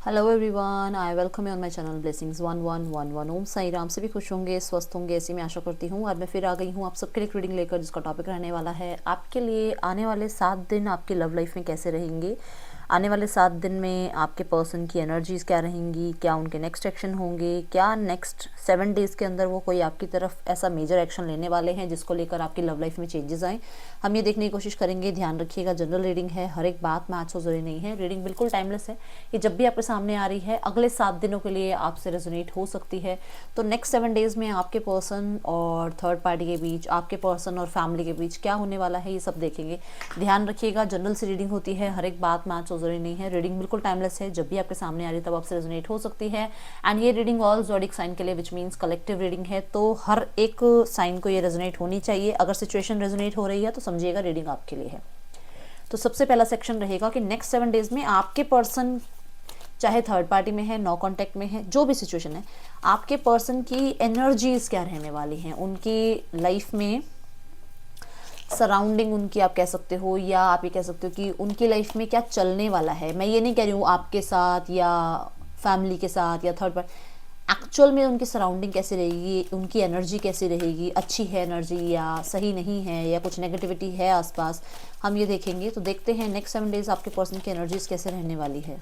Hello everyone, I welcome you on my channel blessings 1111। ओम साई राम। सभी खुश होंगे, स्वस्थ होंगे, ऐसी मैं आशा करती हूँ। आज मैं फिर आ गई हूँ आप सबके लिए रीडिंग लेकर, जिसका टॉपिक रहने वाला है आपके लिए आने वाले 7 दिन आपकी लव लाइफ में कैसे रहेंगे। आने वाले 7 दिन में आपके पर्सन की एनर्जीज़ क्या रहेंगी, क्या उनके नेक्स्ट एक्शन होंगे, क्या नेक्स्ट 7 डेज़ के अंदर वो कोई आपकी तरफ ऐसा मेजर एक्शन लेने वाले हैं जिसको लेकर आपकी लव लाइफ में चेंजेस आए। हम ये देखने की कोशिश करेंगे। ध्यान रखिएगा, जनरल रीडिंग है, हर एक बात मैच हो जरूरी नहीं है। रीडिंग बिल्कुल टाइमलेस है, ये जब भी आपके सामने आ रही है अगले 7 दिनों के लिए आपसे रेजोनेट हो सकती है। तो नेक्स्ट 7 डेज़ में आपके पर्सन और थर्ड पार्टी के बीच, आपके पर्सन और फैमिली के बीच क्या होने वाला है, ये सब देखेंगे। ध्यान रखिएगा, जनरल से रीडिंग होती है, हर एक बात मैच हो जरूरी नहीं है। रीडिंग बिल्कुल टाइमलेस है, जब भी आपके सामने आ रही है तब आपसे रेजोनेट हो सकती है। एंड ये रीडिंग ऑल ज़ोडिक साइन के लिए, विच मीन्स कलेक्टिव रीडिंग है, तो हर एक साइन को ये रेजोनेट होनी चाहिए। अगर सिचुएशन रेजोनेट हो रही है तो समझिएगा रीडिंग आपके लिए है। तो सबसे पहला सेक्शन रहेगा कि नेक्स्ट 7 डेज़ में आपके पर्सन, चाहे थर्ड पार्टी में है, नो कांटेक्ट में है, जो भी सिचुएशन है, आपके पर्सन की एनर्जीज क्या रहने वाली हैं उनकी लाइफ में। सराउंडिंग उनकी आप कह सकते हो, या आप ये कह सकते हो कि उनकी लाइफ में क्या चलने वाला है। मैं ये नहीं कह रही हूँ आपके साथ या फैमिली के साथ या थर्ड पार्टी, एक्चुअल में उनकी सराउंडिंग कैसी रहेगी, उनकी एनर्जी कैसी रहेगी, अच्छी है एनर्जी या सही नहीं है, या कुछ नेगेटिविटी है आसपास, हम ये देखेंगे। तो देखते हैं नेक्स्ट 7 डेज़ आपके पर्सन की एनर्जीज कैसे रहने वाली है।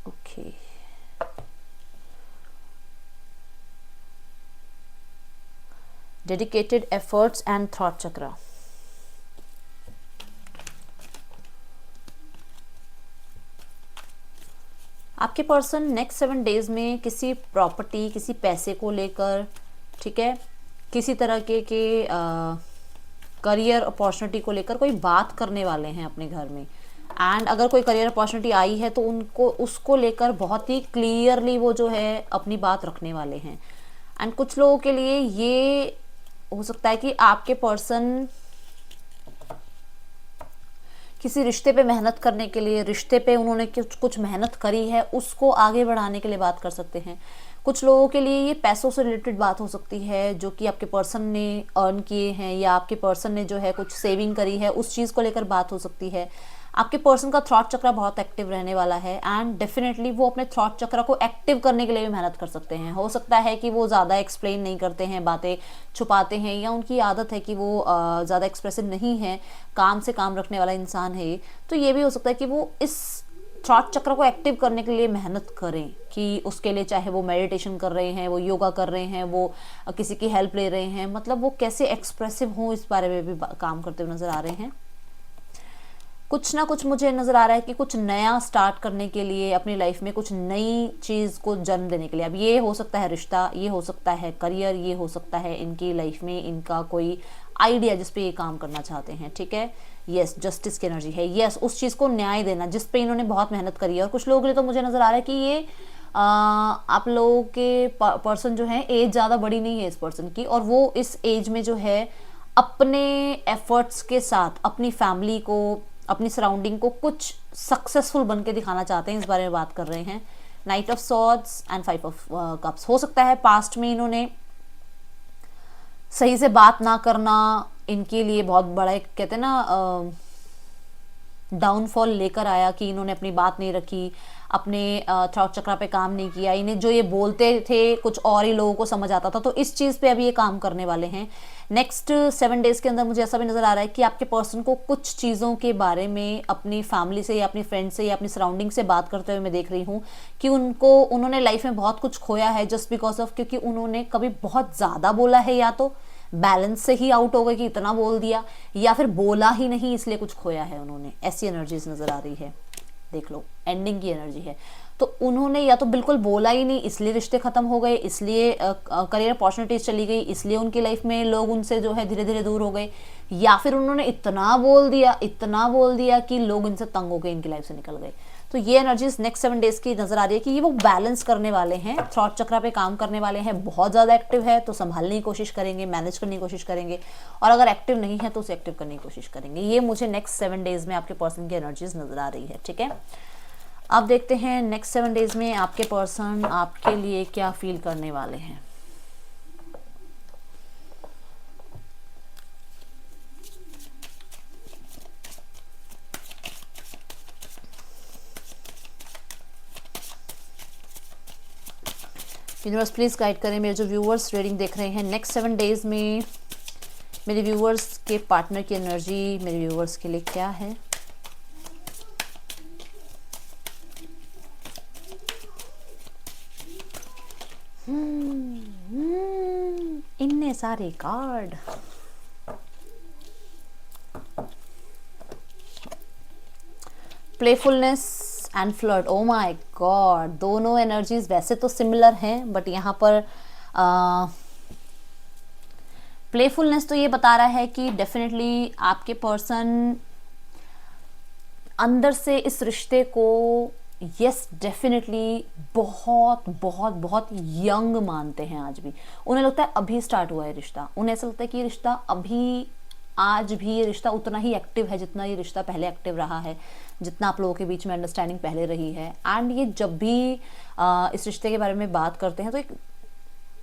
Okay, dedicated efforts and thought chakra. आपके पर्सन नेक्स्ट 7 डेज़ में किसी प्रॉपर्टी, किसी पैसे को लेकर, ठीक है, किसी तरह के करियर अपॉर्चुनिटी को लेकर कोई बात करने वाले हैं अपने घर में। एंड अगर कोई करियर अपॉर्चुनिटी आई है तो उनको उसको लेकर बहुत ही क्लियरली वो जो है अपनी बात रखने वाले हैं। एंड कुछ लोगों के लिए ये हो सकता है कि आपके पर्सन किसी रिश्ते पे मेहनत करने के लिए, रिश्ते पे उन्होंने कुछ मेहनत करी है उसको आगे बढ़ाने के लिए बात कर सकते हैं। कुछ लोगों के लिए ये पैसों से रिलेटेड बात हो सकती है जो कि आपके पर्सन ने अर्न किए हैं, या आपके पर्सन ने जो है कुछ सेविंग करी है, उस चीज़ को लेकर बात हो सकती है। आपके पर्सन का थॉट चक्र बहुत एक्टिव रहने वाला है, एंड डेफिनेटली वो अपने थॉट चक्र को एक्टिव करने के लिए भी मेहनत कर सकते हैं। हो सकता है कि वो ज़्यादा एक्सप्लेन नहीं करते हैं, बातें छुपाते हैं, या उनकी आदत है कि वो ज़्यादा एक्सप्रेसिव नहीं है, काम से काम रखने वाला इंसान है। तो ये भी हो सकता है कि वो इस थॉट चक्र को एक्टिव करने के लिए मेहनत करें, कि उसके लिए चाहे वो मेडिटेशन कर रहे हैं, वो योगा कर रहे हैं, वो किसी की हेल्प ले रहे हैं, मतलब वो कैसे एक्सप्रेसिव हों इस बारे में भी काम करते हुए नजर आ रहे हैं। कुछ ना कुछ मुझे नज़र आ रहा है कि कुछ नया स्टार्ट करने के लिए अपनी लाइफ में, कुछ नई चीज़ को जन्म देने के लिए। अब ये हो सकता है रिश्ता, ये हो सकता है करियर, ये हो सकता है इनकी लाइफ में इनका कोई आइडिया जिस पे ये काम करना चाहते हैं, ठीक है। यस, जस्टिस की एनर्जी है। यस, उस चीज़ को न्याय देना जिस पे इन्होंने बहुत मेहनत करी है। और कुछ लोगों के लिए तो मुझे नज़र आ रहा है कि ये आप लोगों के पर्सन जो है, एज ज़्यादा बड़ी नहीं है इस पर्सन की, और वो इस एज में जो है अपने एफर्ट्स के साथ अपनी फैमिली को, अपनी सराउंडिंग को कुछ सक्सेसफुल बन के दिखाना चाहते हैं, इस बारे में बात कर रहे हैं। Night of swords and 5 of cups. हो सकता है पास्ट में इन्होंने सही से बात ना करना इनके लिए बहुत बड़ा एक, कहते हैं ना, डाउनफॉल लेकर आया, कि इन्होंने अपनी बात नहीं रखी, अपने थॉट चक्र पे काम नहीं किया। इन्हें जो ये बोलते थे कुछ और ही लोगों को समझ आता था, तो इस चीज़ पे अभी ये काम करने वाले हैं। नेक्स्ट 7 डेज़ के अंदर मुझे ऐसा भी नज़र आ रहा है कि आपके पर्सन को कुछ चीज़ों के बारे में अपनी फैमिली से या अपनी फ्रेंड से या अपनी सराउंडिंग से बात करते हुए मैं देख रही हूँ कि उन्होंने लाइफ में बहुत कुछ खोया है, जस्ट बिकॉज ऑफ, क्योंकि उन्होंने कभी बहुत ज़्यादा बोला है, या तो बैलेंस से ही आउट हो गए कि इतना बोल दिया, या फिर बोला ही नहीं इसलिए कुछ खोया है उन्होंने। ऐसी एनर्जीज नजर आ रही है, देख लो, एंडिंग की एनर्जी है। तो उन्होंने या तो बिल्कुल बोला ही नहीं इसलिए रिश्ते खत्म हो गए, इसलिए करियर अपॉर्चुनिटीज चली गई, इसलिए उनकी लाइफ में लोग उनसे जो है धीरे धीरे दूर हो गए, या फिर उन्होंने इतना बोल दिया कि लोग इनसे तंग हो गए, इनकी लाइफ से निकल गए। तो ये एनर्जीज नेक्स्ट 7 डेज की नजर आ रही है कि ये वो बैलेंस करने वाले हैं, थॉट चक्र पे काम करने वाले हैं। बहुत ज़्यादा एक्टिव है तो संभालने की कोशिश करेंगे, मैनेज करने की कोशिश करेंगे, और अगर एक्टिव नहीं है तो उसे एक्टिव करने की कोशिश करेंगे। ये मुझे नेक्स्ट 7 डेज में आपके पर्सन की एनर्जीज नजर आ रही है, ठीक है। अब देखते हैं नेक्स्ट 7 डेज में आपके पर्सन आपके लिए क्या फील करने वाले हैं। यूनिवर्स प्लीज़ गाइड करें मेरे जो व्यूअर्स रीडिंग देख रहे हैं नेक्स्ट 7 डेज़ में मेरे व्यूअर्स के पार्टनर की एनर्जी मेरे व्यूअर्स के लिए क्या है। इतने सारे card. Playfulness and flirt, oh my God, दोनों एनर्जीज वैसे तो सिमिलर हैं बट यहाँ पर प्लेफुलनेस तो ये बता रहा है कि डेफिनेटली आपके पर्सन अंदर से इस रिश्ते को यस डेफिनेटली बहुत बहुत बहुत यंग मानते हैं। आज भी उन्हें लगता है अभी स्टार्ट हुआ है रिश्ता, उन्हें ऐसा लगता है कि ये रिश्ता अभी आज भी ये रिश्ता उतना ही एक्टिव है जितना ये रिश्ता पहले एक्टिव रहा है, जितना आप लोगों के बीच में अंडरस्टैंडिंग पहले रही है। एंड ये जब भी इस रिश्ते के बारे में बात करते हैं तो एक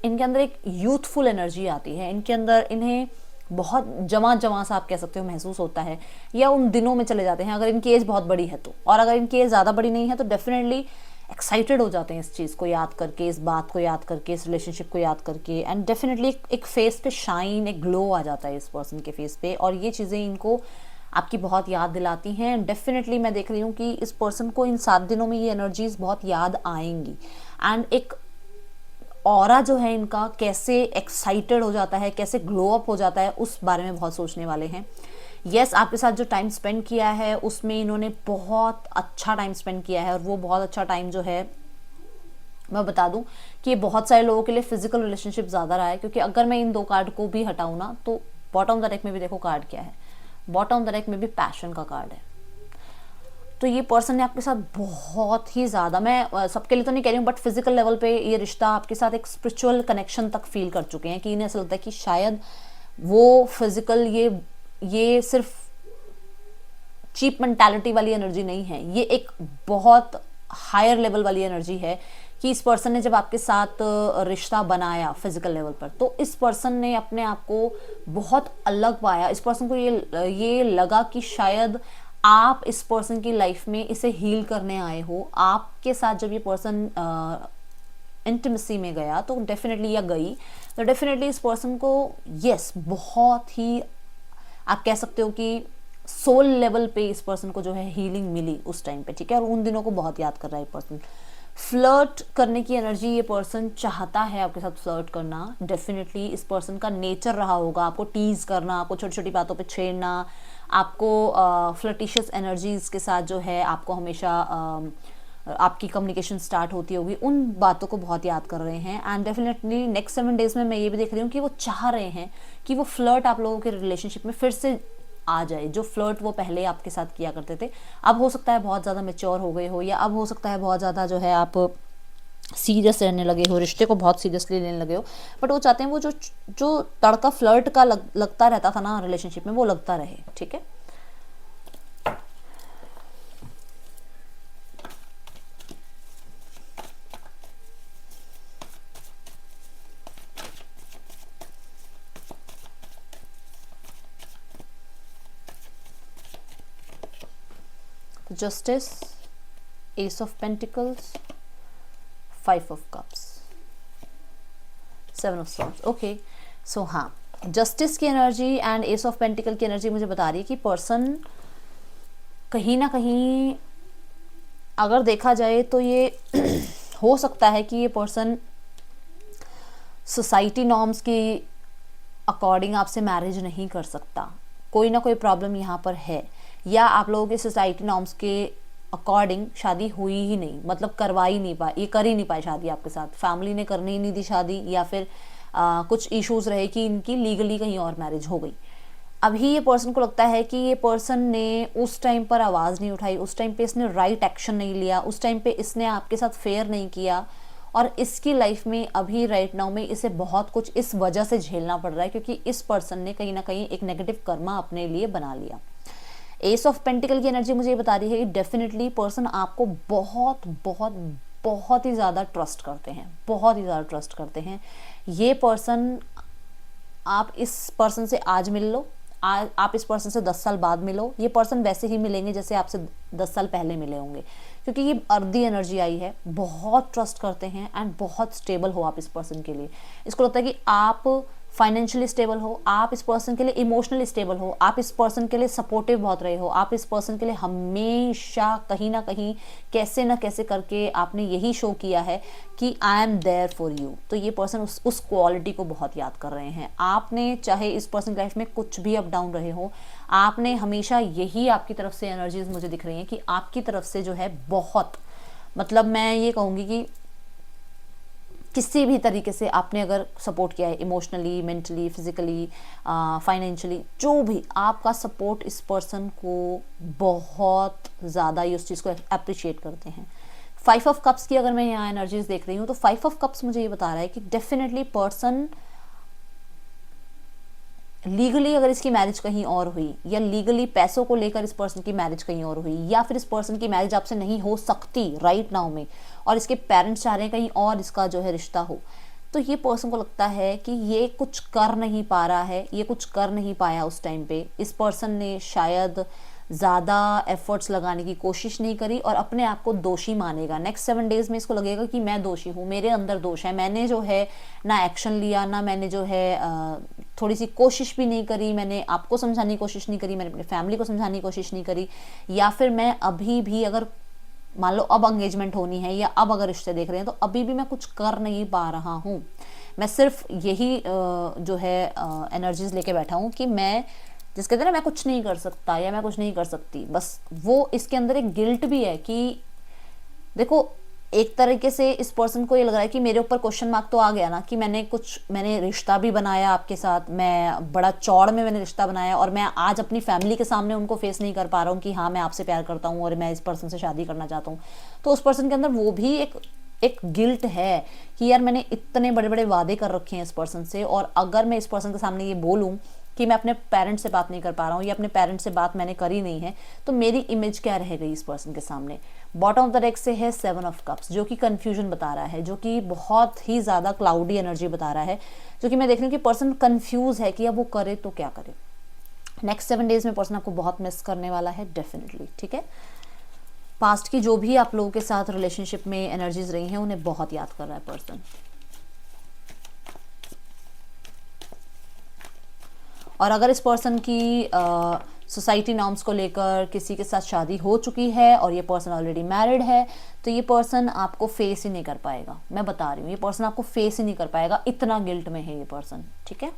इनके अंदर एक यूथफुल एनर्जी आती है, इनके अंदर इन्हें बहुत जमा जमा सा आप कह सकते हो महसूस होता है, या उन दिनों में चले जाते हैं अगर इनकी एज बहुत बड़ी है तो। और अगर इनकी एज ज़्यादा बड़ी नहीं है तो डेफिनेटली एक्साइटेड हो जाते हैं इस चीज़ को याद करके, इस बात को याद करके, इस रिलेशनशिप को याद करके। एंड डेफिनेटली एक फेस पे शाइन, एक ग्लो आ जाता है इस पर्सन के फेस पे, और ये चीज़ें इनको आपकी बहुत याद दिलाती हैं। डेफिनेटली मैं देख रही हूँ कि इस पर्सन को इन 7 दिनों में ये एनर्जीज बहुत याद आएंगी। एंड एक ऑरा जो है इनका कैसे एक्साइटेड हो जाता है, कैसे ग्लो अप हो जाता है, उस बारे में बहुत सोचने वाले हैं। यस, आपके साथ जो टाइम स्पेंड किया है उसमें इन्होंने बहुत अच्छा टाइम स्पेंड किया है, और वो बहुत अच्छा टाइम जो है मैं बता दूं कि ये बहुत सारे लोगों के लिए फिजिकल रिलेशनशिप ज़्यादा रहा है। क्योंकि अगर मैं इन 2 कार्ड को भी हटाऊं ना तो बॉटम द डेक में भी देखो कार्ड क्या है, बॉटम द डेक में भी पैशन का कार्ड है। तो ये पर्सन ने आपके साथ बहुत ही ज़्यादा, मैं सबके लिए तो नहीं कह रही हूँ बट फिजिकल लेवल पे ये रिश्ता आपके साथ एक स्पिरिचुअल कनेक्शन तक फील कर चुके हैं कि इन्हें ऐसा लगता है कि शायद वो फिजिकल ये सिर्फ चीप मेंटालिटी वाली एनर्जी नहीं है, ये एक बहुत हायर लेवल वाली एनर्जी है कि इस पर्सन ने जब आपके साथ रिश्ता बनाया फिजिकल लेवल पर तो इस पर्सन ने अपने आप को बहुत अलग पाया। इस पर्सन को ये लगा कि शायद आप इस पर्सन की लाइफ में इसे हील करने आए हो। आपके साथ जब ये पर्सन इंटीमेसी में गया तो डेफिनेटली या गई तो डेफिनेटली इस पर्सन को यस बहुत ही आप कह सकते हो कि सोल लेवल पे इस पर्सन को जो है हीलिंग मिली उस टाइम पे, ठीक है। और उन दिनों को बहुत याद कर रहा है ये पर्सन। फ्लर्ट करने की एनर्जी ये पर्सन चाहता है आपके साथ फ्लर्ट करना। डेफिनेटली इस पर्सन का नेचर रहा होगा आपको टीज करना, आपको छोटी छोटी बातों पे छेड़ना, आपको फ्लर्टिशियस एनर्जीज के साथ जो है आपको हमेशा आपकी कम्युनिकेशन स्टार्ट होती होगी, उन बातों को बहुत याद कर रहे हैं। एंड डेफिनेटली नेक्स्ट 7 डेज में मैं ये भी देख रही हूँ कि वो चाह रहे हैं कि वो फ्लर्ट आप लोगों के रिलेशनशिप में फिर से आ जाए, जो फ्लर्ट वो पहले आपके साथ किया करते थे। अब हो सकता है बहुत ज़्यादा मेच्योर हो गए हो, या अब हो सकता है बहुत ज़्यादा जो है आप सीरियस रहने लगे हो, रिश्ते को बहुत सीरियसली लेने लगे हो, बट वो चाहते हैं वो जो तड़का फ्लर्ट का लगता रहता था ना रिलेशनशिप में वो लगता रहे, ठीक है। Justice, ace of pentacles, 5 of cups, 7 of swords. Okay, so हाँ, जस्टिस की energy and ace of pentacle की एनर्जी मुझे बता रही है कि पर्सन कहीं ना कहीं अगर देखा जाए तो ये हो सकता है कि ये पर्सन सोसाइटी नॉर्म्स के अकॉर्डिंग आपसे मैरिज नहीं कर सकता। कोई ना कोई प्रॉब्लम यहाँ पर है, या आप लोगों के सोसाइटी नॉर्म्स के अकॉर्डिंग शादी हुई ही नहीं, मतलब करवा ही नहीं पाए, ये कर ही नहीं पाए शादी आपके साथ, फैमिली ने करने ही नहीं दी शादी, या फिर कुछ इश्यूज रहे कि इनकी लीगली कहीं और मैरिज हो गई। अभी ये पर्सन को लगता है कि ये पर्सन ने उस टाइम पर आवाज़ नहीं उठाई, उस टाइम पे इसने राइट एक्शन नहीं लिया, उस टाइम पे इसने आपके साथ फेयर नहीं किया, और इसकी लाइफ में अभी राइट नाउ में इसे बहुत कुछ इस वजह से झेलना पड़ रहा है क्योंकि इस पर्सन ने कहीं ना कहीं एक नेगेटिव कर्मा अपने लिए बना लिया। एस ऑफ पेंटिकल की एनर्जी मुझे ये बता रही है कि डेफिनेटली पर्सन आपको बहुत बहुत बहुत ही ज़्यादा ट्रस्ट करते हैं, बहुत ही ज़्यादा ट्रस्ट करते हैं। ये पर्सन, आप इस पर्सन से आज मिल लो, आज आप इस पर्सन से 10 साल बाद मिलो, ये पर्सन वैसे ही मिलेंगे जैसे आपसे 10 साल पहले मिले होंगे, क्योंकि ये अर्दी एनर्जी आई है। बहुत ट्रस्ट करते हैं एंड बहुत स्टेबल हो आप इस पर्सन के लिए। इसको लगता है कि आप फाइनेंशियली स्टेबल हो, आप इस पर्सन के लिए इमोशनली स्टेबल हो, आप इस पर्सन के लिए सपोर्टिव बहुत रहे हो, आप इस पर्सन के लिए हमेशा कहीं ना कहीं कैसे ना कैसे करके आपने यही शो किया है कि I am there for you. तो ये पर्सन उस क्वालिटी को बहुत याद कर रहे हैं। आपने चाहे इस पर्सन लाइफ में कुछ भी अप डाउन रहे हो, आपने हमेशा यही आपकी तरफ से एनर्जीज मुझे दिख रही हैं कि आपकी तरफ से जो है बहुत, मतलब मैं ये कहूँगी कि किसी भी तरीके से आपने अगर सपोर्ट किया है, इमोशनली, मेंटली, फिजिकली, फाइनेंशियली, जो भी आपका सपोर्ट इस पर्सन को बहुत ज़्यादा ही उस चीज़ को अप्रिशिएट करते हैं। 5 ऑफ कप्स की अगर मैं यहाँ एनर्जीज देख रही हूँ तो 5 ऑफ कप्स मुझे ये बता रहा है कि डेफिनेटली पर्सन लीगली अगर इसकी मैरिज कहीं और हुई, या लीगली पैसों को लेकर इस पर्सन की मैरिज कहीं और हुई, या फिर इस पर्सन की मैरिज आपसे नहीं हो सकती राइट नाउ में, और इसके पेरेंट्स चाह रहे हैं कहीं और इसका जो है रिश्ता हो, तो ये पर्सन को लगता है कि ये कुछ कर नहीं पा रहा है, ये कुछ कर नहीं पाया उस टाइम पे। इस पर्सन ने शायद ज़्यादा एफर्ट्स लगाने की कोशिश नहीं करी और अपने आप को दोषी मानेगा। नेक्स्ट 7 डेज में इसको लगेगा कि मैं दोषी हूँ, मेरे अंदर दोष है, मैंने जो है ना एक्शन लिया, ना मैंने जो है थोड़ी सी कोशिश भी नहीं करी, मैंने आपको समझाने की कोशिश नहीं करी, मैंने अपनी फैमिली को समझाने की कोशिश नहीं करी, या फिर मैं अभी भी अगर मान लो अब एंगेजमेंट होनी है या अब अगर रिश्ते देख रहे हैं तो अभी भी मैं कुछ कर नहीं पा रहा हूँ, मैं सिर्फ यही जो है एनर्जीज लेके बैठा हूँ कि मैं, जिस कहते हैं ना मैं कुछ नहीं कर सकता या मैं कुछ नहीं कर सकती, बस वो इसके अंदर एक गिल्ट भी है कि देखो एक तरीके से इस पर्सन को ये लग रहा है कि मेरे ऊपर क्वेश्चन मार्क तो आ गया ना कि मैंने रिश्ता भी बनाया आपके साथ, मैं बड़ा चौड़ में मैंने रिश्ता बनाया और मैं आज अपनी फैमिली के सामने उनको फेस नहीं कर पा रहा हूँ कि हाँ मैं आपसे प्यार करता हूँ और मैं इस पर्सन से शादी करना चाहता हूँ। तो उस पर्सन के अंदर वो भी एक गिल्ट है कि यार मैंने इतने बड़े बड़े वादे कर रखे हैं इस पर्सन से, और अगर मैं इस पर्सन के सामने ये बोलूँ कि मैं अपने पेरेंट्स से बात नहीं कर पा रहा हूँ या अपने पेरेंट्स से बात मैंने करी नहीं है, तो मेरी इमेज क्या रह गई इस पर्सन के सामने। बॉटम ऑफ द डेक से है 7 ऑफ कप्स, जो कि कंफ्यूजन बता रहा है, जो कि बहुत ही ज़्यादा क्लाउडी एनर्जी बता रहा है, जो कि मैं देख रही हूँ कि पर्सन कंफ्यूज है कि अब वो करे तो क्या करे। नेक्स्ट 7 डेज में पर्सन आपको बहुत मिस करने वाला है डेफिनेटली, ठीक है। पास्ट की जो भी आप लोगों के साथ रिलेशनशिप में एनर्जीज रही हैं उन्हें बहुत याद कर रहा है पर्सन। और अगर इस पर्सन की सोसाइटी नॉर्म्स को लेकर किसी के साथ शादी हो चुकी है और ये पर्सन ऑलरेडी मैरिड है, तो ये पर्सन आपको फेस ही नहीं कर पाएगा। मैं बता रही हूँ ये पर्सन आपको फेस ही नहीं कर पाएगा, इतना गिल्ट में है ये पर्सन, ठीक है।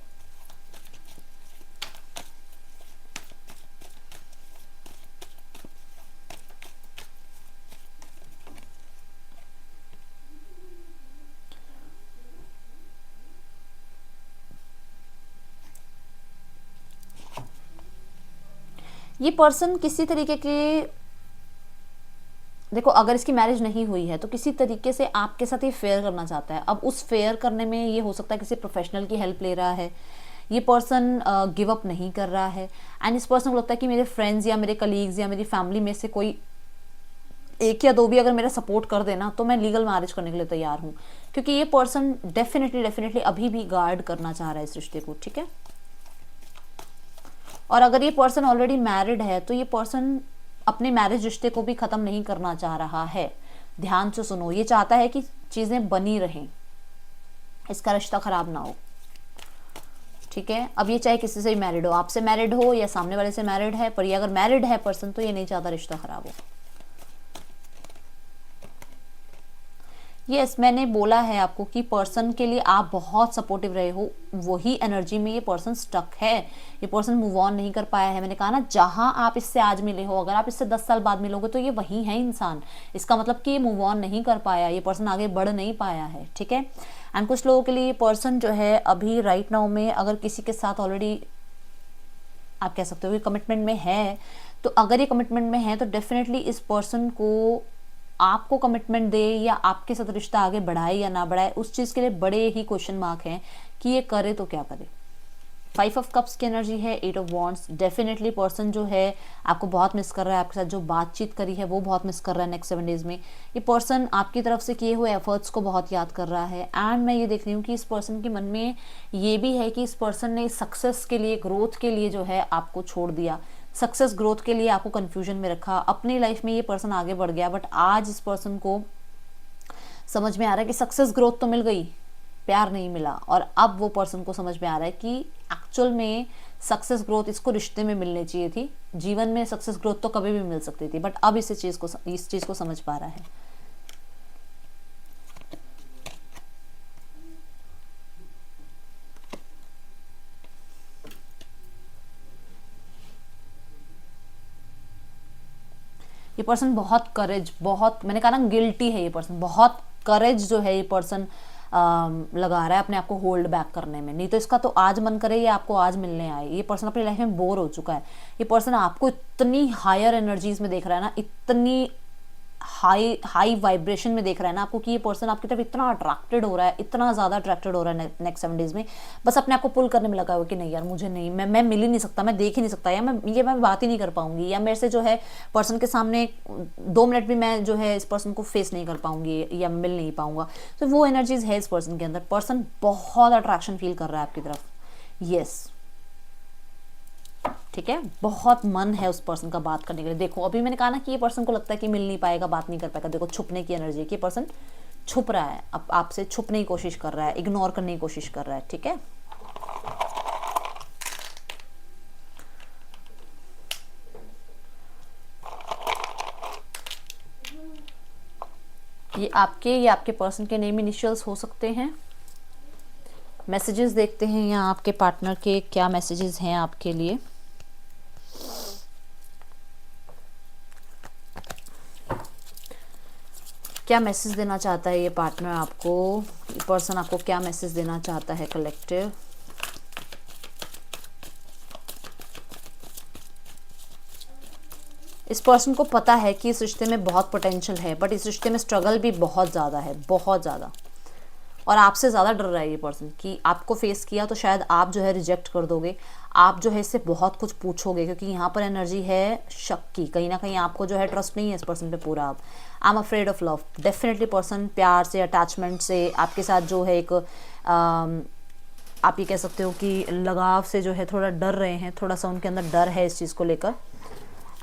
ये पर्सन किसी तरीके के, देखो अगर इसकी मैरिज नहीं हुई है तो किसी तरीके से आपके साथ ये फेयर करना चाहता है। अब उस फेयर करने में ये हो सकता है किसी प्रोफेशनल की हेल्प ले रहा है, ये पर्सन गिव अप नहीं कर रहा है, एंड इस पर्सन को लगता है कि मेरे फ्रेंड्स या मेरे कलीग्स या मेरी फैमिली में से कोई 1 या 2 भी अगर मेरा सपोर्ट कर देना तो मैं लीगल मैरिज करने के लिए तैयार हूँ, क्योंकि ये पर्सन डेफिनेटली अभी भी गार्ड करना चाह रहा है इस रिश्ते को, ठीक है। और अगर ये पर्सन ऑलरेडी मैरिड है तो ये पर्सन अपने मैरिज रिश्ते को भी ख़त्म नहीं करना चाह रहा है। ध्यान से सुनो, ये चाहता है कि चीज़ें बनी रहें, इसका रिश्ता ख़राब ना हो, ठीक है। अब ये चाहे किसी से भी मैरिड हो, आपसे मैरिड हो या सामने वाले से मैरिड है, पर ये अगर मैरिड है पर्सन तो ये नहीं चाहता रिश्ता ख़राब हो। यस, मैंने बोला है आपको कि पर्सन के लिए आप बहुत सपोर्टिव रहे हो, वही एनर्जी में ये पर्सन स्टक है, ये पर्सन मूव ऑन नहीं कर पाया है। मैंने कहा ना, जहां आप इससे आज मिले हो, अगर आप इससे 10 साल बाद मिलोगे तो ये वही है इंसान, इसका मतलब कि ये मूव ऑन नहीं कर पाया, ये पर्सन आगे बढ़ नहीं पाया है, ठीक है। एंड कुछ लोगों के लिए ये पर्सन जो है अभी राइट नाउ में अगर किसी के साथ ऑलरेडी आप कह सकते हो कि कमिटमेंट में है, तो अगर ये कमिटमेंट में है तो डेफिनेटली इस पर्सन को आपको कमिटमेंट दे या आपके साथ रिश्ता आगे बढ़ाए या ना बढ़ाए, उस चीज़ के लिए बड़े ही क्वेश्चन मार्क हैं कि ये करे तो क्या करे। 5 ऑफ कप्स की एनर्जी है, 8 ऑफ वॉन्ड्स। डेफिनेटली पर्सन जो है आपको बहुत मिस कर रहा है, आपके साथ जो बातचीत करी है वो बहुत मिस कर रहा है नेक्स्ट 7 डेज में। ये पर्सन आपकी तरफ से किए हुए एफर्ट्स को बहुत याद कर रहा है। एंड मैं ये देख रही हूँ कि इस पर्सन के मन में ये भी है कि इस पर्सन ने सक्सेस के लिए, ग्रोथ के लिए जो है आपको छोड़ दिया, सक्सेस ग्रोथ के लिए आपको कंफ्यूजन में रखा। अपनी लाइफ में ये पर्सन आगे बढ़ गया, बट आज इस पर्सन को समझ में आ रहा है कि सक्सेस ग्रोथ तो मिल गई, प्यार नहीं मिला। और अब वो पर्सन को समझ में आ रहा है कि एक्चुअल में सक्सेस ग्रोथ इसको रिश्ते में मिलनी चाहिए थी। जीवन में सक्सेस ग्रोथ तो कभी भी मिल सकती थी, बट अब इस चीज को समझ पा रहा है। ये पर्सन बहुत करेज, बहुत, मैंने कहा ना गिल्टी है ये पर्सन, बहुत करेज जो है ये पर्सन लगा रहा है अपने आप को होल्ड बैक करने में। नहीं तो इसका तो आज मन करे ये आपको आज मिलने आए। ये पर्सन अपनी लाइफ में बोर हो चुका है। ये पर्सन आपको इतनी हायर एनर्जीज में देख रहा है ना, इतनी हाई वाइब्रेशन में देख रहा है ना आपको, कि ये पर्सन आपकी तरफ इतना अट्रैक्टेड हो रहा है, इतना ज़्यादा अट्रैक्टेड हो रहा है नेक्स्ट 7 डेज में। बस अपने आप को पुल करने में लगा हुआ कि नहीं यार मुझे नहीं, मैं मिल ही नहीं सकता, मैं देख ही नहीं सकता, या मैं बात ही नहीं कर पाऊंगी, या मेरे से जो है पर्सन के सामने 2 मिनट भी मैं जो है इस पर्सन को फेस नहीं कर पाऊंगी, या मिल नहीं पाऊंगा। तो वो एनर्जीज है इस पर्सन के अंदर। पर्सन बहुत अट्रैक्शन फील कर रहा है आपकी तरफ। यस, ठीक है, बहुत मन है उस पर्सन का बात करने के लिए। देखो अभी मैंने कहा ना कि ये पर्सन को लगता है कि मिल नहीं पाएगा, बात नहीं कर पाएगा। देखो छुपने की एनर्जी, कि पर्सन छुप रहा है, अब आपसे छुपने की कोशिश कर रहा है, इग्नोर करने की कोशिश कर रहा है। ठीक है, ये आपके पर्सन के नेम इनिशियल्स हो सकते हैं। मैसेजेस देखते हैं यहाँ आपके पार्टनर के क्या मैसेजेस हैं आपके लिए। क्या मैसेज देना चाहता है ये पार्टनर आपको, ये पर्सन आपको क्या मैसेज देना चाहता है कलेक्टिव। इस पर्सन को पता है कि इस रिश्ते में बहुत पोटेंशियल है, बट इस रिश्ते में स्ट्रगल भी बहुत ज़्यादा है, बहुत ज़्यादा। और आपसे ज़्यादा डर रहा है ये पर्सन कि आपको फेस किया तो शायद आप जो है रिजेक्ट कर दोगे, आप जो है इससे बहुत कुछ पूछोगे, क्योंकि यहाँ पर एनर्जी है शक की। कहीं ना कहीं आपको जो है ट्रस्ट नहीं है इस पर्सन पे पूरा। आप I am afraid of love. Definitely person प्यार से, अटैचमेंट से आपके साथ जो है एक आप ये कह सकते हो कि लगाव से जो है थोड़ा डर रहे हैं, थोड़ा सा उनके अंदर डर है इस चीज़ को लेकर।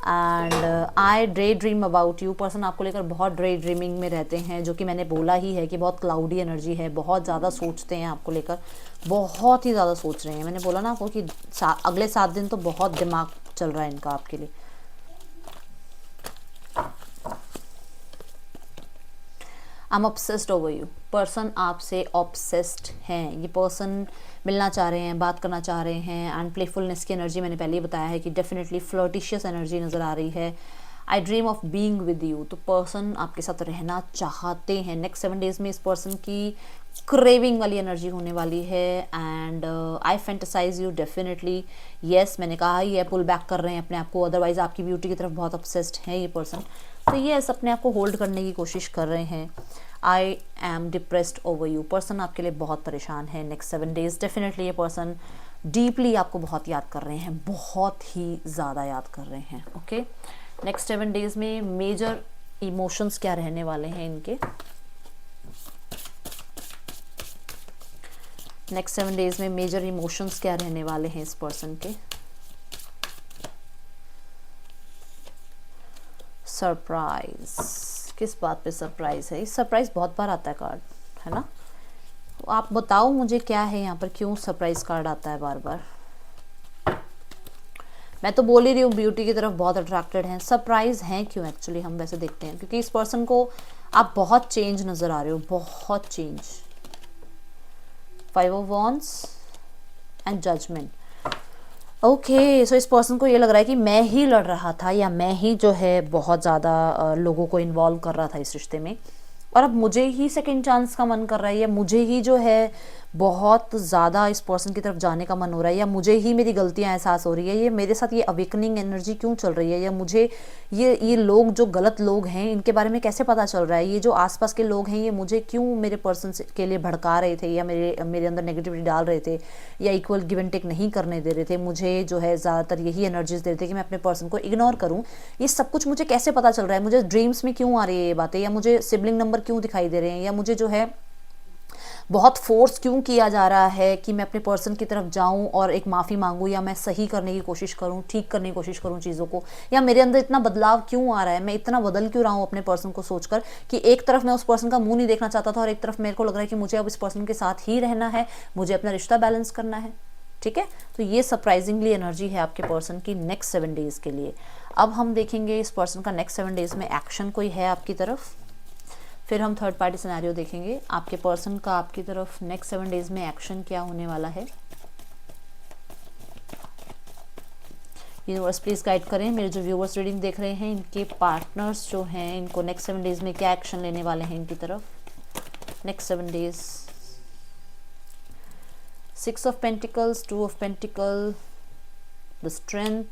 And I day dream about you. Person आपको लेकर बहुत डे ड्रीमिंग में रहते हैं, जो कि मैंने बोला ही है कि बहुत क्लाउडी एनर्जी है, बहुत ज़्यादा सोचते हैं आपको लेकर, बहुत ही ज़्यादा सोच रहे हैं। मैंने बोला ना आपको कि अगले 7 दिन तो बहुत दिमाग चल रहा है इनका आपके लिए। I am obsessed over you. Person आपसे ऑब्सेस्ड हैं। ये पर्सन मिलना चाह रहे हैं, बात करना चाह रहे हैं। एंड प्लेफुलनेस की एनर्जी मैंने पहले ही बताया है कि डेफिनेटली फ्लर्टिशियस एनर्जी नज़र आ रही है। आई dream of being with you. तो पर्सन आपके साथ रहना चाहते हैं। नेक्स्ट 7 डेज में इस पर्सन की क्रेविंग वाली एनर्जी होने वाली है। And I fantasise you definitely. Yes, मैंने कहा ही है, पुल बैक कर रहे हैं अपने आप को, अदरवाइज आपकी ब्यूटी की तरफ बहुत ऑब्सेस्ड है ये पर्सन। तो येस, अपने आप को होल्ड करने की कोशिश कर रहे हैं। I am depressed over you. Person आपके लिए बहुत परेशान है नेक्स्ट 7 डेज। डेफिनेटली ये पर्सन डीपली आपको बहुत याद कर रहे हैं, बहुत ही ज़्यादा याद कर रहे हैं। ओके, नेक्स्ट 7 डेज में मेजर इमोशंस क्या रहने वाले हैं इनके। नेक्स्ट 7 डेज में मेजर इमोशंस क्या रहने वाले हैं इस पर्सन के। सरप्राइज, किस बात पे सरप्राइज है? सरप्राइज बहुत बार आता है कार्ड, है ना। आप बताओ मुझे क्या है यहाँ पर, क्यों सरप्राइज कार्ड आता है बार बार। मैं तो बोल ही रही हूँ ब्यूटी की तरफ बहुत अट्रैक्टेड हैं। सरप्राइज हैं क्यों एक्चुअली, हम वैसे देखते हैं। क्योंकि इस पर्सन को आप बहुत चेंज नज़र आ रहे हो, बहुत change. 5 of wands and judgement. Okay, so इस पर्सन को ये लग रहा है कि मैं ही लड़ रहा था, या मैं ही जो है बहुत ज़्यादा लोगों को इन्वॉल्व कर रहा था इस रिश्ते में, और अब मुझे ही सेकंड चांस का मन कर रहा है, या मुझे ही जो है बहुत ज़्यादा इस पर्सन की तरफ जाने का मन हो रहा है, या मुझे ही मेरी गलतियां एहसास हो रही है, ये मेरे साथ ये अवेकनिंग एनर्जी क्यों चल रही है, या मुझे ये लोग जो गलत लोग हैं इनके बारे में कैसे पता चल रहा है, ये जो आसपास के लोग हैं ये मुझे क्यों मेरे पर्सन के लिए भड़का रहे थे, या मेरे अंदर नेगेटिविटी डाल रहे थे, या इक्वल गिव एंड टेक नहीं करने दे रहे थे, मुझे जो है ज़्यादातर यही एनर्जीज दे रहे थे कि मैं अपने पर्सन को इग्नोर करूँ। ये सब कुछ मुझे कैसे पता चल रहा है, मुझे ड्रीम्स में क्यों आ रही है ये बातें, या मुझे सिबलिंग नंबर क्यों दिखाई दे रहे हैं, या मुझे जो है बहुत फोर्स क्यों किया जा रहा है कि मैं अपने पर्सन की तरफ जाऊं और एक माफ़ी मांगूं, या मैं सही करने की कोशिश करूं, ठीक करने की कोशिश करूं चीज़ों को, या मेरे अंदर इतना बदलाव क्यों आ रहा है, मैं इतना बदल क्यों रहा हूं अपने पर्सन को सोचकर कि एक तरफ मैं उस पर्सन का मुंह नहीं देखना चाहता था और एक तरफ मेरे को लग रहा है कि मुझे अब इस पर्सन के साथ ही रहना है, मुझे अपना रिश्ता बैलेंस करना है। ठीक है, तो ये सरप्राइजिंगली एनर्जी है आपके पर्सन की नेक्स्ट 7 डेज के लिए। अब हम देखेंगे इस पर्सन का नेक्स्ट 7 डेज में एक्शन कोई है आपकी तरफ, फिर हम थर्ड पार्टी सिनेरियो देखेंगे आपके पर्सन का आपकी तरफ नेक्स्ट 7 डेज में एक्शन क्या होने वाला है। यूनिवर्स प्लीज गाइड करें मेरे जो व्यूवर्स रीडिंग देख रहे हैं, इनके पार्टनर्स जो हैं इनको नेक्स्ट 7 डेज में क्या एक्शन लेने वाले हैं इनकी तरफ next 7 days. 6 of pentacles, 2 of pentacle, the strength,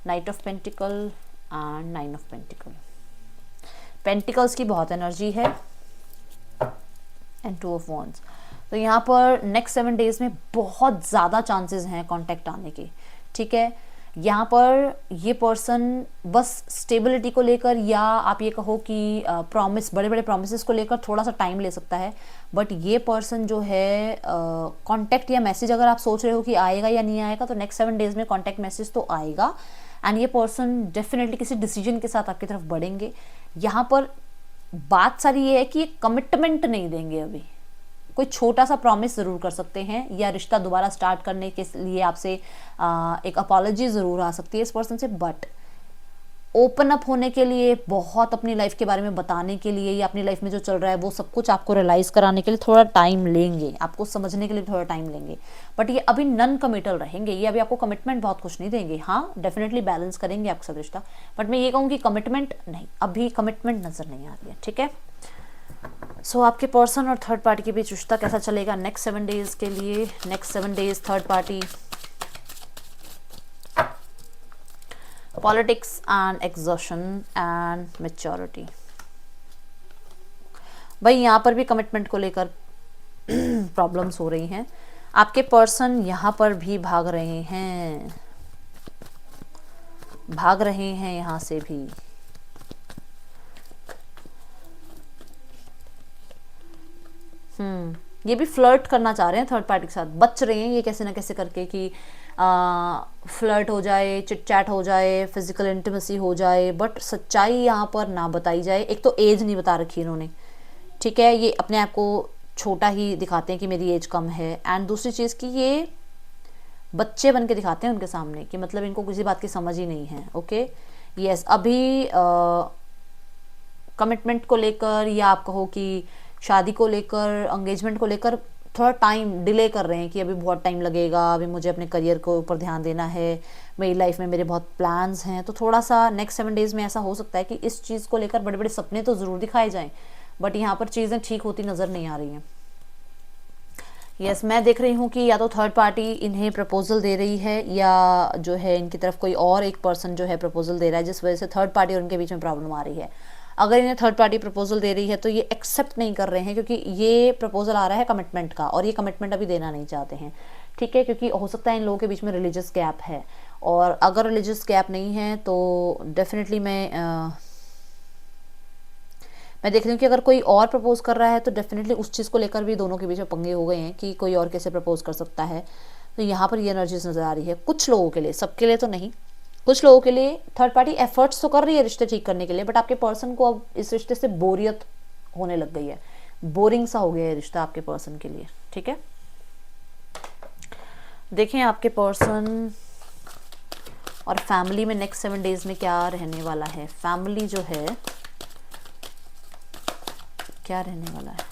night of pentacle and 9 of pentacle. Pentacles की बहुत एनर्जी है एंड 2 ऑफ वॉन्ड्स। तो यहाँ पर नेक्स्ट 7 डेज में बहुत ज़्यादा चांसेस हैं कांटेक्ट आने के। ठीक है, यहाँ पर ये पर्सन बस स्टेबिलिटी को लेकर, या आप ये कहो कि प्रॉमिस, बड़े बड़े प्रॉमिसेस को लेकर थोड़ा सा टाइम ले सकता है, बट ये पर्सन जो है कांटेक्ट या मैसेज अगर आप सोच रहे हो कि आएगा या नहीं आएगा, तो नेक्स्ट 7 डेज में कांटेक्ट मैसेज तो आएगा एंड ये पर्सन डेफिनेटली किसी डिसीजन के साथ आपकी तरफ बढ़ेंगे। यहाँ पर बात सारी ये है कि ये कमिटमेंट नहीं देंगे, अभी कोई छोटा सा प्रॉमिस ज़रूर कर सकते हैं, या रिश्ता दोबारा स्टार्ट करने के लिए आपसे एक अपॉलॉजी ज़रूर आ सकती है इस पर्सन से, बट ओपन अप होने के लिए, बहुत अपनी लाइफ के बारे में बताने के लिए, या अपनी लाइफ में जो चल रहा है वो सब कुछ आपको रियलाइज कराने के लिए थोड़ा टाइम लेंगे, आपको समझने के लिए थोड़ा टाइम लेंगे, बट ये अभी नॉन कमिटल रहेंगे, ये अभी आपको कमिटमेंट बहुत कुछ नहीं देंगे। हाँ, डेफिनेटली बैलेंस करेंगे आपके साथ रिश्ता, बट मैं ये कहूँगी कमिटमेंट नहीं, अभी कमिटमेंट नजर नहीं आ रही है। ठीक है, सो आपके पर्सन और थर्ड पार्टी के बीच रिश्ता कैसा चलेगा नेक्स्ट 7 डेज के लिए। Next 7 days third party, politics and exhaustion and maturity. भाई यहाँ पर भी कमिटमेंट को लेकर प्रॉब्लम्स हो रही हैं, आपके पर्सन यहाँ पर भी भाग रहे हैं, भाग रहे हैं यहाँ से भी। ये भी फ्लर्ट करना चाह रहे हैं थर्ड पार्टी के साथ, बच रहे हैं ये कैसे ना कैसे करके कि फ्लर्ट हो जाए, चिट चैट हो जाए, फिजिकल इंटीमेसी हो जाए, बट सच्चाई यहाँ पर ना बताई जाए। एक तो एज नहीं बता रखी इन्होंने, ठीक है, ये अपने आप को छोटा ही दिखाते हैं कि मेरी एज कम है, एंड दूसरी चीज़ कि ये बच्चे बन के दिखाते हैं उनके सामने कि मतलब इनको किसी बात की समझ ही नहीं है। ओके, यस, अभी कमिटमेंट को लेकर, या आप कहो कि शादी को लेकर, एंगेजमेंट को लेकर थोड़ा टाइम डिले कर रहे हैं कि अभी बहुत टाइम लगेगा, अभी मुझे अपने करियर को ऊपर ध्यान देना है, मेरी लाइफ में मेरे बहुत प्लान्स हैं। तो थोड़ा सा नेक्स्ट 7 डेज में ऐसा हो सकता है कि इस चीज़ को लेकर बड़े बड़े सपने तो ज़रूर दिखाए जाएं, बट यहाँ पर चीज़ें ठीक होती नज़र नहीं आ रही हैं। यस, मैं देख रही हूँ कि या तो थर्ड पार्टी इन्हें प्रपोजल दे रही है, या जो है इनकी तरफ कोई और एक पर्सन जो है प्रपोजल दे रहा है, जिस वजह से थर्ड पार्टी और उनके बीच में प्रॉब्लम आ रही है। अगर इन्हें थर्ड पार्टी प्रपोजल दे रही है तो ये एक्सेप्ट नहीं कर रहे हैं, क्योंकि ये प्रपोजल आ रहा है कमिटमेंट का, और ये कमिटमेंट अभी देना नहीं चाहते हैं। ठीक है, क्योंकि हो सकता है इन लोगों के बीच में रिलीजियस गैप है, और अगर रिलीजियस गैप नहीं है तो डेफिनेटली मैं देख रही हूँ कि अगर कोई और प्रपोज कर रहा है तो डेफिनेटली उस चीज़ को लेकर भी दोनों के बीच में पंगे हो गए हैं कि कोई और कैसे प्रपोज कर सकता है। तो यहाँ पर ये एनर्जीज नज़र आ रही है कुछ लोगों के लिए, सबके लिए तो नहीं, कुछ लोगों के लिए थर्ड पार्टी एफर्ट्स तो कर रही है रिश्ते ठीक करने के लिए, बट आपके पर्सन को अब इस रिश्ते से बोरियत होने लग गई है, बोरिंग सा हो गया है रिश्ता आपके पर्सन के लिए। ठीक है, देखें आपके पर्सन और फैमिली में नेक्स्ट 7 डेज में क्या रहने वाला है। फैमिली जो है क्या रहने वाला है,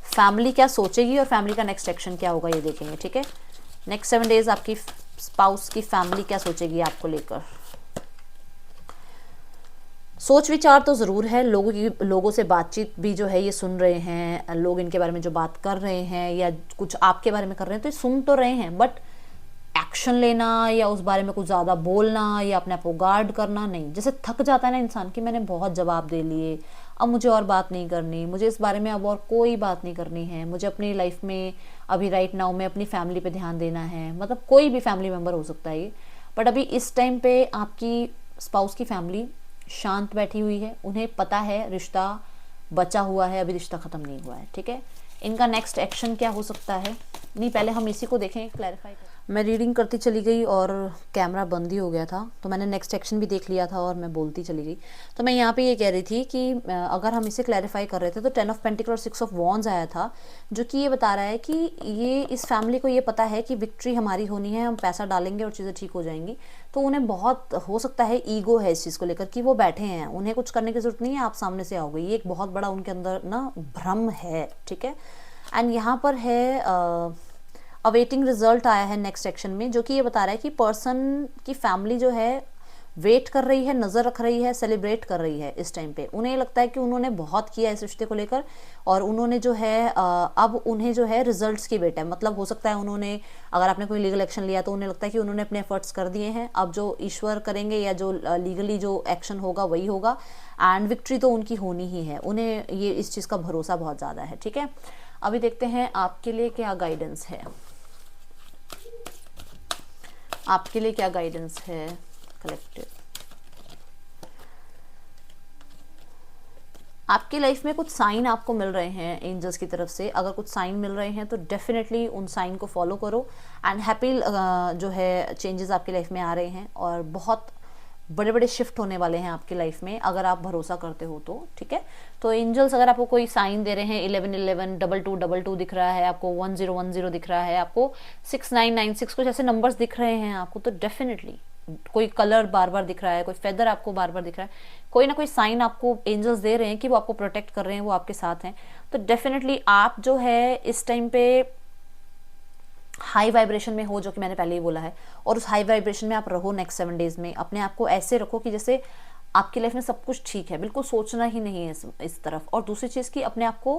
फैमिली क्या सोचेगी और फैमिली का नेक्स्ट एक्शन क्या होगा, ये देखेंगे। ठीक है, नेक्स्ट 7 डेज आपकी स्पाउस की फैमिली क्या सोचेगी आपको लेकर। सोच विचार तो ज़रूर है, लोगों से बातचीत भी जो है ये सुन रहे हैं, लोग इनके बारे में जो बात कर रहे हैं या कुछ आपके बारे में कर रहे हैं तो ये सुन तो रहे हैं, बट एक्शन लेना या उस बारे में कुछ ज़्यादा बोलना या अपने आप को गार्ड करना नहीं। जैसे थक जाता है ना इंसान कि मैंने बहुत जवाब दे लिए, अब मुझे और बात नहीं करनी, मुझे इस बारे में अब और कोई बात नहीं करनी है, मुझे अपनी लाइफ में अभी राइट नाउ में अपनी फैमिली पे ध्यान देना है। मतलब कोई भी फैमिली मेम्बर हो सकता है ये, बट अभी इस टाइम पे आपकी स्पाउस की फैमिली शांत बैठी हुई है, उन्हें पता है रिश्ता बचा हुआ है, अभी रिश्ता ख़त्म नहीं हुआ है। ठीक है, इनका नेक्स्ट एक्शन क्या हो सकता है, नहीं पहले हम इसी को देखें, क्लैरिफाई करें। मैं रीडिंग करती चली गई और कैमरा बंद ही हो गया था, तो मैंने नेक्स्ट एक्शन भी देख लिया था और मैं बोलती चली गई। तो मैं यहाँ पे ये कह रही थी कि अगर हम इसे क्लैरिफाई कर रहे थे तो 10 ऑफ पेंटिकल और 6 ऑफ वॉन्ड्स आया था, जो कि ये बता रहा है कि ये इस फैमिली को ये पता है कि विक्ट्री हमारी होनी है, हम पैसा डालेंगे और चीज़ें ठीक हो जाएंगी। तो उन्हें बहुत हो सकता है ईगो है इस चीज़ को लेकर कि वो बैठे हैं, उन्हें कुछ करने की ज़रूरत नहीं है, आप सामने से आओगे, ये एक बहुत बड़ा उनके अंदर ना भ्रम है। ठीक है, एंड यहाँ पर है अवेटिंग रिजल्ट आया है नेक्स्ट एक्शन में, जो कि ये बता रहा है कि पर्सन की फैमिली जो है वेट कर रही है, नज़र रख रही है, सेलिब्रेट कर रही है इस टाइम पे। उन्हें लगता है कि उन्होंने बहुत किया इस रिश्ते को लेकर और उन्होंने जो है अब उन्हें जो है रिजल्ट्स की वेट है। मतलब हो सकता है उन्होंने, अगर आपने कोई लीगल एक्शन लिया तो उन्हें लगता है कि उन्होंने अपने एफर्ट्स कर दिए हैं, अब जो ईश्वर करेंगे या जो लीगली जो एक्शन होगा वही होगा, एंड विक्ट्री तो उनकी होनी ही है। उन्हें ये इस चीज़ का भरोसा बहुत ज़्यादा है। ठीक है, अभी देखते हैं आपके लिए क्या गाइडेंस है, आपके लिए क्या गाइडेंस है कलेक्टिव। आपकी लाइफ में कुछ साइन आपको मिल रहे हैं एंजल्स की तरफ से, अगर कुछ साइन मिल रहे हैं तो डेफिनेटली उन साइन को फॉलो करो एंड हैप्पी जो है चेंजेस आपकी लाइफ में आ रहे हैं और बहुत बड़े बड़े शिफ्ट होने वाले हैं आपकी लाइफ में अगर आप भरोसा करते हो तो। ठीक है, तो एंजल्स अगर आपको कोई साइन दे रहे हैं, 1111 2222 दिख रहा है आपको, 1010 दिख रहा है आपको, 6996 कुछ ऐसे नंबर्स दिख रहे हैं आपको, तो डेफिनेटली कोई कलर बार बार दिख रहा है, कोई फेदर आपको बार बार दिख रहा है, कोई ना कोई साइन आपको एंजल्स दे रहे हैं कि वो आपको प्रोटेक्ट कर रहे हैं, वो आपके साथ हैं। तो डेफिनेटली आप जो है इस टाइम पे हाई वाइब्रेशन में हो, जो कि मैंने पहले ही बोला है, और उस हाई वाइब्रेशन में आप रहो नेक्स्ट 7 डेज में। अपने आप को ऐसे रखो कि जैसे आपकी लाइफ में सब कुछ ठीक है, बिल्कुल सोचना ही नहीं है इस तरफ। और दूसरी चीज़ की अपने आप को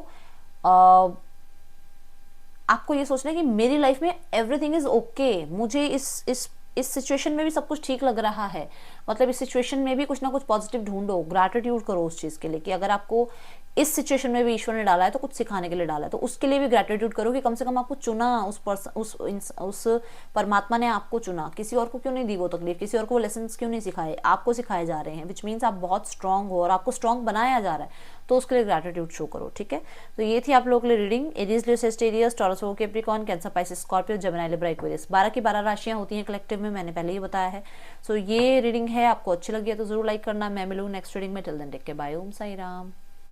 आपको ये सोचना है कि मेरी लाइफ में एवरीथिंग इज ओके, मुझे इस सिचुएशन में भी सब कुछ ठीक लग रहा है। मतलब इस सिचुएशन में भी कुछ ना कुछ पॉजिटिव ढूंढो, ग्रैटिट्यूड करो उस चीज़ के लिए कि अगर आपको इस सिचुएशन में भी ईश्वर ने डाला है तो कुछ सिखाने के लिए डाला है, तो उसके लिए भी ग्रैटिट्यूड करो कि कम से कम आपको चुना, उस परमात्मा ने आपको चुना। किसी और को क्यों नहीं दी वो तकलीफ, किसी और को वो लेसन्स क्यों नहीं सिखाए, आपको सिखाए जा रहे हैं, विच मीन्स आप बहुत स्ट्रांग हो और आपको स्ट्रांग बनाया जा रहा है, तो उसके लिए ग्रैटिट्यूड शो करो। ठीक है, तो ये थी आप लोगों के लिए reading. Aries, Leo, Sagittarius, Taurus, Capricorn, Cancer, Pisces, Scorpio, Gemini, Libra, Aquarius, 12 की 12 राशियां होती हैं कलेक्टिव में, मैंने पहले ही बताया है। सो ये रीडिंग है, आपको अच्छी लगी है तो जरूर लाइक करना। मैं मिलूँ नेक्स्ट रीडिंग में, till then take care, bye, ओम साई राम।